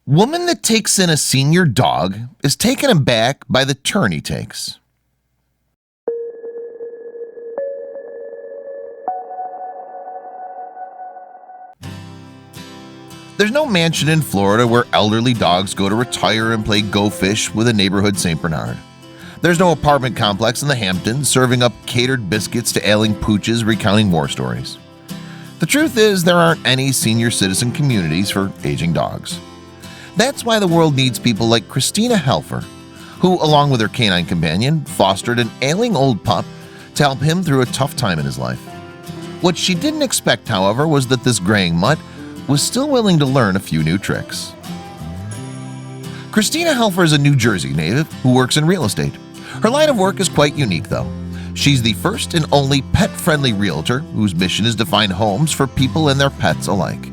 Woman that takes in a senior dog is taken aback by the turn he takes. There's no mansion in Florida where elderly dogs go to retire and play Go Fish with a neighborhood St. Bernard. There's no apartment complex in the Hamptons serving up catered biscuits to ailing pooches recounting war stories. The truth is, there aren't any senior citizen communities for aging dogs. That's why the world needs people like Christina Helfer, who, along with her canine companion, fostered an ailing old pup to help him through a tough time in his life. What she didn't expect, however, was that this graying mutt was still willing to learn a few new tricks. Christina Helfer is a New Jersey native who works in real estate. Her line of work is quite unique, though. She's the first and only pet-friendly realtor whose mission is to find homes for people and their pets alike.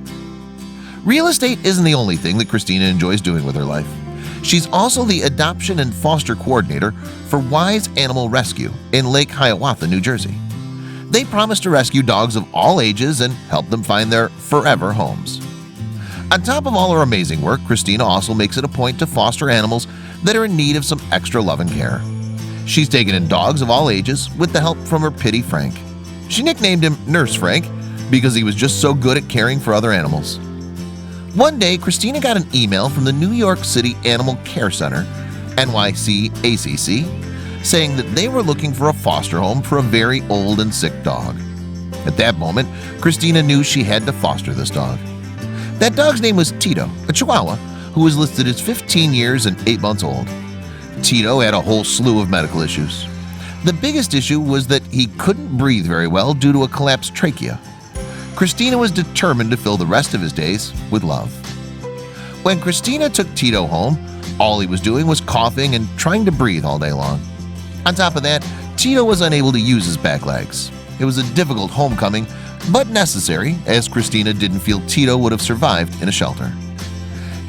Real estate isn't the only thing that Christina enjoys doing with her life. She's also the adoption and foster coordinator for Wise Animal Rescue in Lake Hiawatha, New Jersey. They promise to rescue dogs of all ages and help them find their forever homes. On top of all her amazing work, Christina also makes it a point to foster animals that are in need of some extra love and care. She's taken in dogs of all ages with the help from her pitty Frank. She nicknamed him Nurse Frank because he was just so good at caring for other animals. One day, Christina got an email from the New York City Animal Care Center, NYCACC, saying that they were looking for a foster home for a very old and sick dog. At that moment, Christina knew she had to foster this dog. That dog's name was Tito, a Chihuahua, who was listed as 15 years and 8 months old. Tito had a whole slew of medical issues. The biggest issue was that he couldn't breathe very well due to a collapsed trachea. Christina was determined to fill the rest of his days with love. When Christina took Tito home, all he was doing was coughing and trying to breathe all day long. On top of that, Tito was unable to use his back legs. It was a difficult homecoming, but necessary, as Christina didn't feel Tito would have survived in a shelter.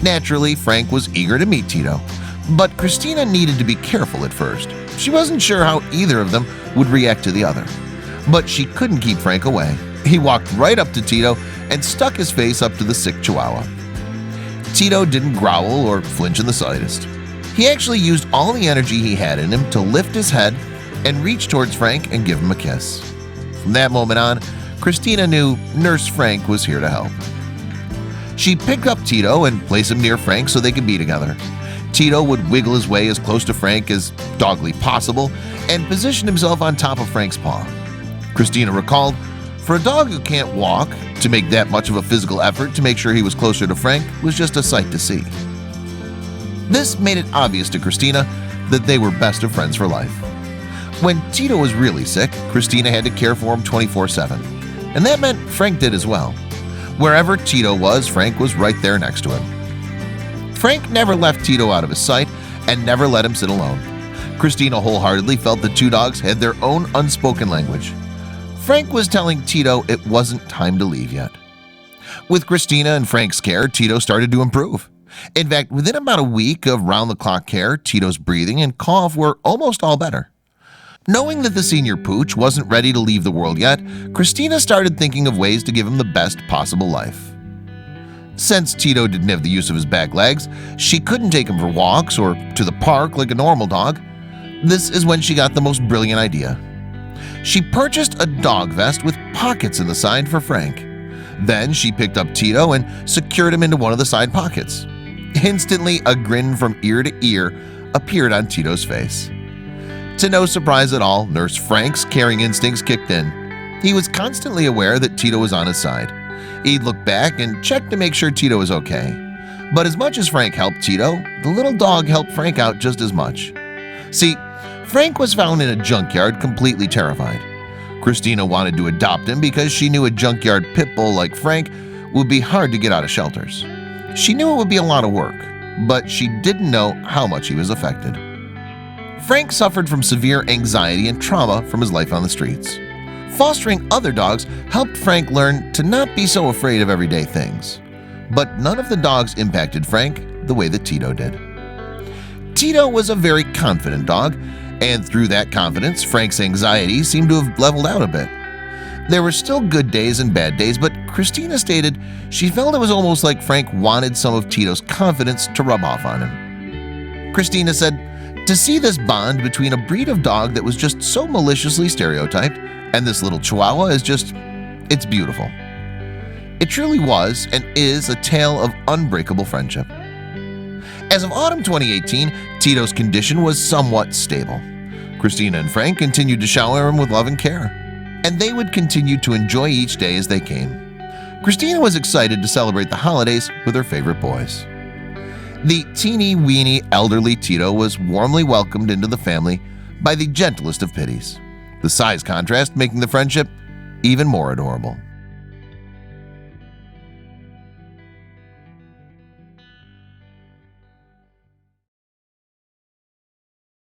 Naturally, Frank was eager to meet Tito, but Christina needed to be careful at first. She wasn't sure how either of them would react to the other. But she couldn't keep Frank away. He walked right up to Tito and stuck his face up to the sick Chihuahua. Tito didn't growl or flinch in the slightest. He actually used all the energy he had in him to lift his head and reach towards Frank and give him a kiss. From that moment on, Christina knew Nurse Frank was here to help. She picked up Tito and placed him near Frank so they could be together. Tito would wiggle his way as close to Frank as dogly possible and position himself on top of Frank's paw. Christina recalled, for a dog who can't walk, to make that much of a physical effort to make sure he was closer to Frank was just a sight to see. This made it obvious to Christina that they were best of friends for life. When Tito was really sick, Christina had to care for him 24/7, and that meant Frank did as well. Wherever Tito was, Frank was right there next to him. Frank never left Tito out of his sight and never let him sit alone. Christina wholeheartedly felt the two dogs had their own unspoken language. Frank was telling Tito it wasn't time to leave yet. With Christina and Frank's care, Tito started to improve. In fact, within about a week of round-the-clock care, Tito's breathing and cough were almost all better. Knowing that the senior pooch wasn't ready to leave the world yet, Christina started thinking of ways to give him the best possible life. Since Tito didn't have the use of his back legs, she couldn't take him for walks or to the park like a normal dog. This is when she got the most brilliant idea. She purchased a dog vest with pockets in the side for Frank. Then she picked up Tito and secured him into one of the side pockets. Instantly, a grin from ear to ear appeared on Tito's face. To no surprise at all, Nurse Frank's caring instincts kicked in. He was constantly aware that Tito was on his side. He'd look back and check to make sure Tito was okay. But as much as Frank helped Tito, the little dog helped Frank out just as much. See, Frank was found in a junkyard completely terrified. Christina wanted to adopt him because she knew a junkyard pit bull like Frank would be hard to get out of shelters. She knew it would be a lot of work, but she didn't know how much he was affected. Frank suffered from severe anxiety and trauma from his life on the streets. Fostering other dogs helped Frank learn to not be so afraid of everyday things. But none of the dogs impacted Frank the way that Tito did. Tito was a very confident dog, and through that confidence, Frank's anxiety seemed to have leveled out a bit. There were still good days and bad days, but Christina stated she felt it was almost like Frank wanted some of Tito's confidence to rub off on him. Christina said, "To see this bond between a breed of dog that was just so maliciously stereotyped and this little Chihuahua is just, it's beautiful." It truly was and is a tale of unbreakable friendship. As of autumn 2018, Tito's condition was somewhat stable. Christina and Frank continued to shower him with love and care, and they would continue to enjoy each day as they came. Christina was excited to celebrate the holidays with her favorite boys. The teeny-weeny elderly Tito was warmly welcomed into the family by the gentlest of pities, the size contrast making the friendship even more adorable.